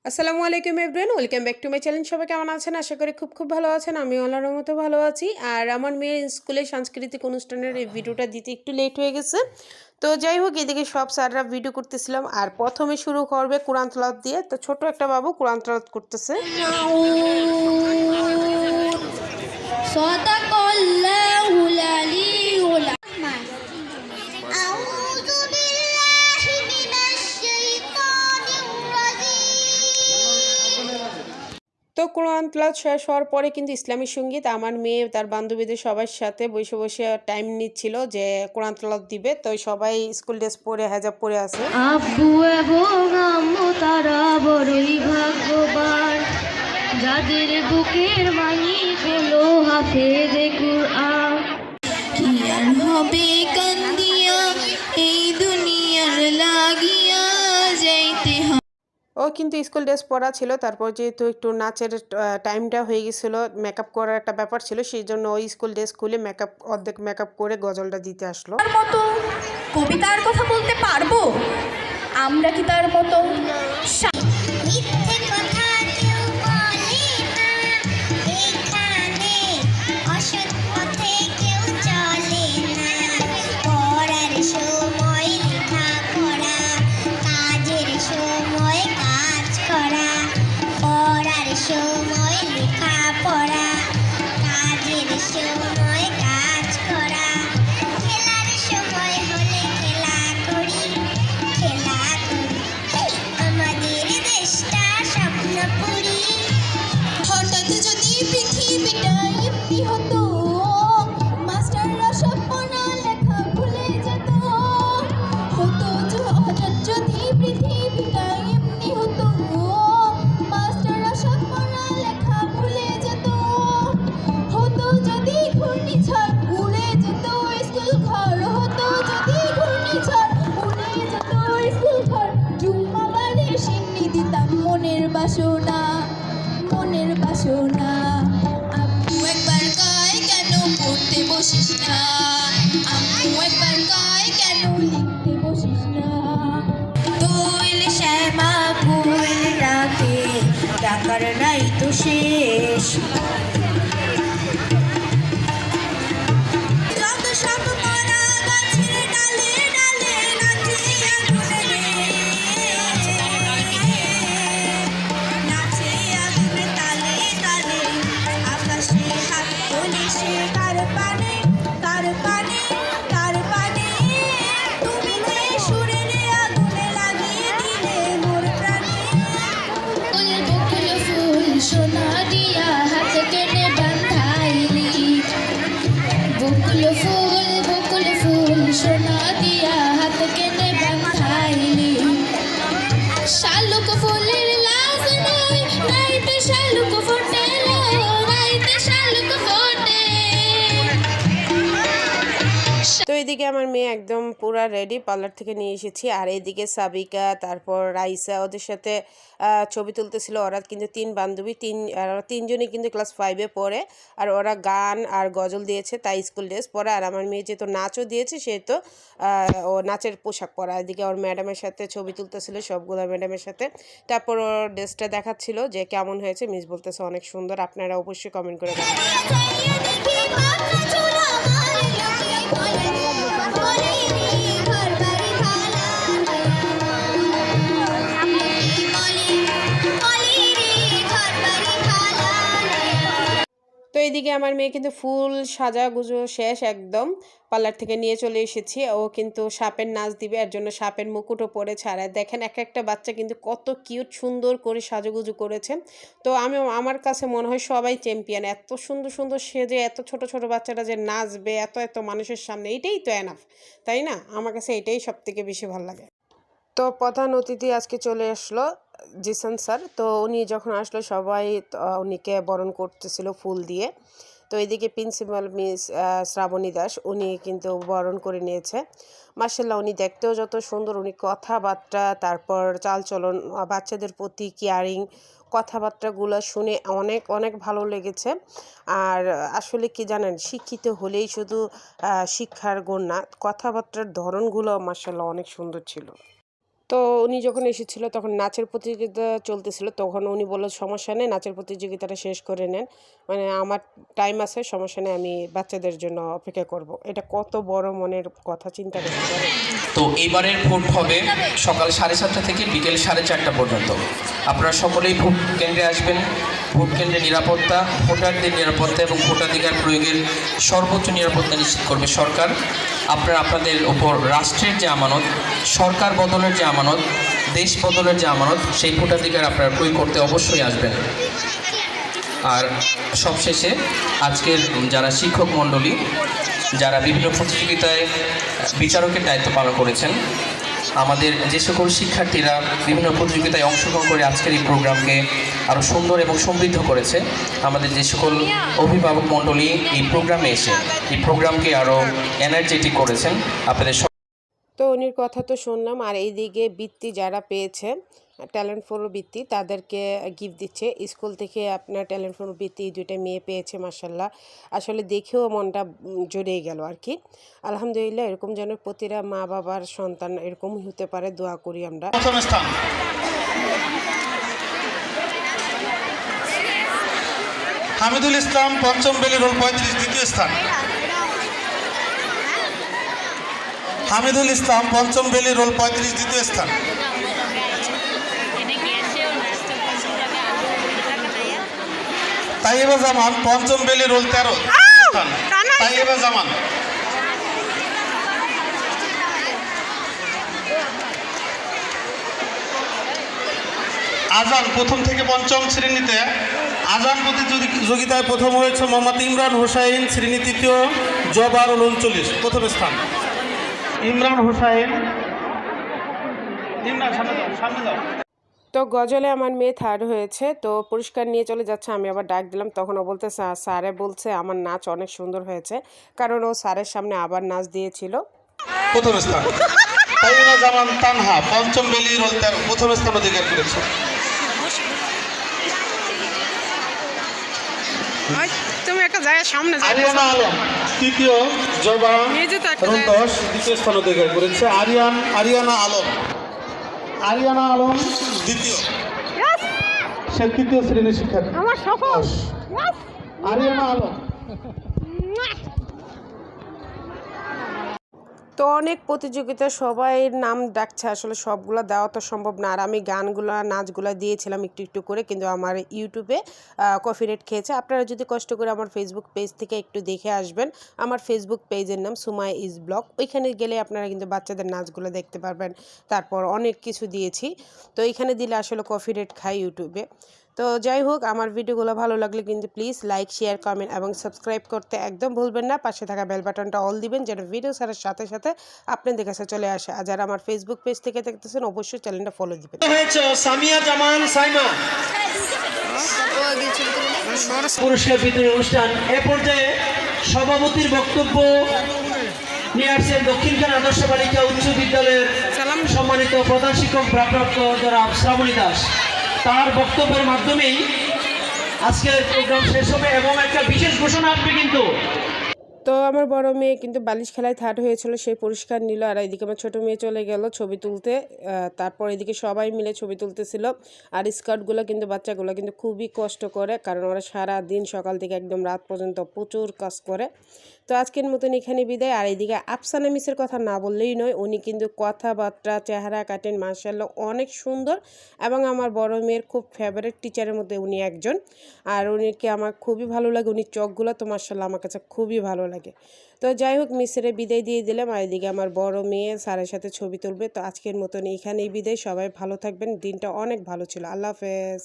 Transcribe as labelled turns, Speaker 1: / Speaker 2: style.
Speaker 1: আসসালামু আলাইকুম everyone, welcome back to my channel. সবাই কেমন আছেন? আশা করি খুব ভালো আছেন। আমি আল্লাহর রহমতে ভালো আছি। আর আমার মেয়ের স্কুলে সাংস্কৃতিক অনুষ্ঠানের এই ভিডিওটা দিতে একটু লেট হয়ে গেছে। তো যাই হোক, এদিকে সব স্যাররা ভিডিও করতেছিলাম। আর প্রথমে শুরু করবে কোরআন তেলাওয়াত দিয়ে। তো ছোট একটা বাবু কোরআন তেলাওয়াত করতেছে।
Speaker 2: সাদাকাল্লাহুল আলিয়্যুল আযীম। আউযু বিল্লাহি মিনাশ শাইতানির রাজীম।
Speaker 1: তো কোরআন তেলাওয়াত শেষ হওয়ার পরে কিন্তু ইসলামী সঙ্গীত আমার মেয়ে তার বান্ধবীদের সবার সাথে বসে বসে টাইম নিচ্ছিল যে কোরআন তেলাওয়াত দিবে। তো সবাই স্কুল ড্রেস পরে হেজাব পরে আছে।
Speaker 2: আব্বু এবং আম্মু তারা বড়ই ভাগ্যবান, যাদের বুকের মানি হলো হাফেজে কুরআন। কি আর হবে কান্দিয়া এই দুনিয়ার লাগিয়া, যাইতে
Speaker 1: ও কিন্তু স্কুল ড্রেস পরা ছিল। তারপর যেহেতু একটু নাচের টাইমটা হয়ে গেছিল, মেকআপ করার একটা ব্যাপার ছিল, সেই জন্য ওই স্কুল ড্রেস খুলে অর্ধেক মেকআপ করে গজলটা দিতে আসলো।
Speaker 3: তার মতো কবিতার কথা বলতে পারবো? আমরা কি তার মতো
Speaker 2: মিথ্যে কথা কেউ বলে না, এখানে অসৎ পথে কেউ চলে না। পড়ার সময় লেখাপড়া, কাজের সময় কাজ করা। পড়ার সময় লেখাপড়া, কাজের সময় কাজ করা। খেলার সময় হলে খেলা করি, খেলা করি। আমাদের দেশটা স্বপ্নপুরী। হঠাৎ যদি পৃথিবীটা এমনি হতো, মাস্টাররা সব পড়া লেখা ভুলে যেত। হঠাৎ যদি পৃথিবীটা এমনি হতো, মাস্টাররা সব পড়া লেখা ভুলে যেত। হতো যদি ঘূর্ণিঝড় উড়ে যেত স্কুল ঘর। হতো যদি ঘূর্ণিঝড় উড়ে যেত স্কুল ঘর। জুম্মা বারে সিন্নি দিতাম মনের বাসনা, মনের বাসনা। আম্মু একবার কয় কেন পড়তে বসিস না, আম্মু একবার কয় কেন লিখতে বসিস না। দোয়েল শ্যামা কোয়েল ডাকে, ডাকার নাই তো শেষ। যত সব মরা গাছের ডালে ডালে নাচে আগুন রে, নাচে আগুন তালে তালে। আকাশে হাত তোলে সে কার পানে, কার পানে, কার পানে। তুমি যে সুরের আগুনে লাগিয়ে দিলে মোর প্রাণে। বকুল ফুল সোনা দিয়া হাত কেনে বাঁধাইলি। বকুল ফুল সোনা দিয়া হাত কেনে বাঁধাইলি। শালুক ফুলের লাজ নাই, রাইতে শালুক ফোটে, রাইতে শালুক ফোটে।
Speaker 1: তো এদিকে আমার মেয়ে একদম পুরা রেডি, পার্লার থেকে নিয়ে এসেছি। আর এদিকে সাবিকা, তারপর রাইসা ওদের সাথে ছবি তুলতেছিল। ওরা কিন্তু তিন বান্ধবী, তিনজনই কিন্তু ক্লাস 5-এ পড়ে। আর ওরা গান আর গজল দিয়েছে, তাই স্কুল ড্রেস পরা। আর আমার মেয়ে যেহেতু নাচও দিয়েছে, সেহেতু ও নাচের পোশাক পরা। এদিকে ওর ম্যাডামের সাথে ছবি তুলতেছিল, সবগুলো ম্যাডামের সাথে। তারপর ওর ড্রেসটা দেখাচ্ছিল যে কেমন হয়েছে। মিস বলতেছে অনেক সুন্দর। আপনারা অবশ্যই কমেন্ট করে জানাবেন। তো এইদিকে আমার মেয়ে কিন্তু ফুল সাজাগুজো শেষ একদম, পার্লার থেকে নিয়ে চলে এসেছি। ও কিন্তু সাপের নাচ দিবে, এর জন্য সাপের মুকুটও পরেছে। আর দেখেন এক একটা বাচ্চা কিন্তু কত কিউট সুন্দর করে সাজুগুজু করেছে। তো আমার কাছে মনে হয় সবাই চ্যাম্পিয়ন। এত সুন্দর সুন্দর সেজে এত ছোট ছোট বাচ্চারা যে নাচবে এত মানুষের সামনে, এটাই তো এনাফ, তাই না? আমার কাছে এটাই সব থেকে বেশি ভালো লাগে। তো প্রধান অতিথি আজকে চলে আসলো, জিসান স্যার। তো উনি যখন আসলো সবাই উনিকে বরণ করতেছিল ফুল দিয়ে। তো এদিকে প্রিন্সিপাল মিস শ্রাবণী দাস, উনি কিন্তু বরণ করে নিয়েছে। মার্শাল্লাহ, উনি দেখতেও যত সুন্দর, উনি কথাবার্তা, তারপর চালচলন, বাচ্চাদের প্রতি কেয়ারিং, কথাবার্তাগুলো শুনে অনেক অনেক ভালো লেগেছে। আর আসলে কি জানেন, শিক্ষিত হলেই শুধু শিক্ষার গুণ না, কথাবার্তার ধরনগুলো মার্শাল্লাহ অনেক সুন্দর ছিল। তো উনি যখন এসেছিল তখন নাচের প্রতিযোগিতা চলতেছিল, তখন উনি বলল সমস্যা নেই, নাচের প্রতিযোগিতাটা শেষ করে নেন, মানে আমার টাইম আছে, সমস্যা নেই, আমি বাচ্চাদের জন্য অপেক্ষা করব। এটা কত বড় মনের কথা, চিন্তা করতে পারে।
Speaker 4: তো এইবারের ভোট হবে সকাল 7:30 থেকে বিকেল 4:30 পর্যন্ত। আপনারা সকলেই ভোট কেন্দ্রে আসবেন। ভোট কেন্দ্রের নিরাপত্তা, ভোটারদের নিরাপত্তা এবং ভোটাধিকার প্রয়োগের সর্বোচ্চ নিরাপত্তা নিশ্চিত করবে সরকার। আপনারা আপনাদের ওপর রাষ্ট্রের যে আমানত, সরকার বদলের যে আমানত, দেশ বদলের যে আমানত, সেই ভোটাধিকার আপনারা প্রয়োগ করতে অবশ্যই আসবেন। আর সবশেষে আজকের যারা শিক্ষক মণ্ডলী, যারা বিভিন্ন প্রতিযোগিতায় বিচারকের দায়িত্ব পালন করেছেন, আমাদের যে সকল শিক্ষার্থীরা বিভিন্ন প্রতিযোগিতায় অংশগ্রহণ করে আজকের এই প্রোগ্রামকে আরও সুন্দর এবং সমৃদ্ধ করেছে, আমাদের যে সকল অভিভাবক মণ্ডলী এই প্রোগ্রামে এসে এই প্রোগ্রামকে আরও এনার্জেটিক করেছেন, আপনাদের
Speaker 1: তো উনির কথা তো শুনলাম। আর এইদিকে বৃত্তি যারা পেয়েছে, ট্যালেন্ট ফোর বৃত্তি, তাদেরকে গিফট দিচ্ছে স্কুল থেকে। আপনার ট্যালেন্ট ফোর বৃত্তি দুইটা মেয়ে পেয়েছে, মাসাল্লাহ। আসলে দেখেও মনটা জড়িয়ে গেল আর কি। আলহামদুলিল্লাহ, এরকম যেন প্রতিটা মা বাবার সন্তান এরকমই হতে পারে, দোয়া করি আমরা।
Speaker 5: প্রথম স্থান হামিদুল ইসলাম, পঞ্চম বেলি রোল 35, দ্বিতীয় স্থান। হামিদুল ইসলাম, পঞ্চম বেলি রোল 35, দ্বিতীয় স্থান। তাইয়েবা জামান, পঞ্চম বেলি রোল 13, স্থান। তাইয়েবা জামান। আজান প্রথম থেকে পঞ্চম শ্রেণীতে আজান প্রতিযোগিতায় প্রথম হয়েছে মোহাম্মদ ইমরান হোসাইন, শ্রেণী তৃতীয়, জবার 39, প্রথম স্থান। ইমরান হোসাইন, ইমরান সামনে যাও, সামনে যাও।
Speaker 1: তো গজলে আমার মেয়ে থার্ড হয়েছে, তো পুরস্কার নিয়ে চলে যাচ্ছে। আমি আবার ডাক দিলাম, তখন ও বলতে স্যারে বলছে আমার নাচ অনেক সুন্দর হয়েছে, কারণ ও স্যারের সামনে আবার নাচ দিয়েছিল।
Speaker 5: প্রথম স্থান। তাইবা জামান তানহা, পঞ্চম বেলি রোল 13, প্রথম স্থান অধিকার করেছে।
Speaker 1: তুমি একটা জায়গায় সামনে
Speaker 5: আরিয়ানা আলম, তৃতীয়, জবা রোল 10, দ্বিতীয় স্থান অধিকার করেছে। আরিয়ানা আলম দ্বিতীয়, সে তৃতীয় শ্রেণীর শিক্ষার্থী। আরিয়ানা আলম।
Speaker 1: তো অনেক প্রতিযোগিতা, সবাই নাম ডাকছে, আসলে সবগুলো দেওয়া তো সম্ভব না। আর আমি গানগুলো নাচগুলো দিয়েছিলাম একটু একটু করে, কিন্তু আমার ইউটিউবে কপিরাইট খেয়েছে। আপনারা যদি কষ্ট করে আমার ফেসবুক পেজ থেকে একটু দেখে আসবেন, আমার ফেসবুক পেজের নাম সুমাইয়া ইজ ব্লগ, ওইখানে গেলে আপনারা কিন্তু বাচ্চাদের নাচগুলো দেখতে পারবেন। তারপর অনেক কিছু দিয়েছি, তো এইখানে দিলে আসলে কপিরাইট খাই ইউটিউবে। তো যাই হোক, আমার ভিডিওগুলো ভালো লাগলে কিন্তু প্লিজ লাইক, শেয়ার, কমেন্ট এবং সাবস্ক্রাইব করতে একদম ভুলবেন না। পাশে থাকা বেল বাটনটা অল দিবেন, যেন ভিডিও ছাড়ার সাথে সাথে আপনাদের কাছে চলে আসে। আর যারা আমার ফেসবুক পেজ থেকে দেখতেছেন, অবশ্যই চ্যানেলটা ফলো দিবেন।
Speaker 6: হয়েছে সামিয়া জামান সাইমা, পুরস্কার বিতরণ অনুষ্ঠান। এ পর্যায়ে সভাপতির বক্তব্য নিয়ে আসছেন দক্ষিণখান আদর্শ বালিকা উচ্চ বিদ্যালয়ের সম্মানিত প্রধান শিক্ষক প্রাপ্ত জনাব শ্রাবণী দাস। তার বক্তব্যের মাধ্যমেই আজকের প্রোগ্রাম শেষ হবে এবং একটা বিশেষ ঘোষণা আসবে কিন্তু।
Speaker 1: তো আমার বড় মেয়ে কিন্তু বালিশ খেলায় থার্ড হয়েছিল, সেই পুরস্কার নিল। আর এদিকে আমার ছোটো মেয়ে চলে গেল ছবি তুলতে। তারপর এদিকে সবাই মিলে ছবি তুলতেছিল। আর স্কাউটগুলো কিন্তু, বাচ্চাগুলো কিন্তু খুবই কষ্ট করে, কারণ ওরা সারা দিন সকাল থেকে একদম রাত পর্যন্ত প্রচুর কাজ করে। তো আজকের মতন এখানে বিদায়। আর এইদিকে আফসানা মিসের কথা না বললেই নয়, উনি কিন্তু কথাবার্তা, চেহারা কাটেন মাশাআল্লাহ অনেক সুন্দর, এবং আমার বড় মেয়ের খুব ফেভারিট টিচারের মধ্যে উনি একজন। আর উনিকে আমার খুবই ভালো লাগে, উনি চোখগুলো তো মাশাআল্লাহ আমার কাছে খুবই ভালো লাগে। তো যাই হোক, মিসেরে বিদায় দিয়ে দিলাম। আর এদিকে আমার বড় মেয়ে স্যারের সাথে ছবি তুলবে। তো আজকের মতন এখানেই বিদায়। সবাই ভালো থাকবেন, দিনটা অনেক ভালো ছিল। আল্লাহ হাফেজ।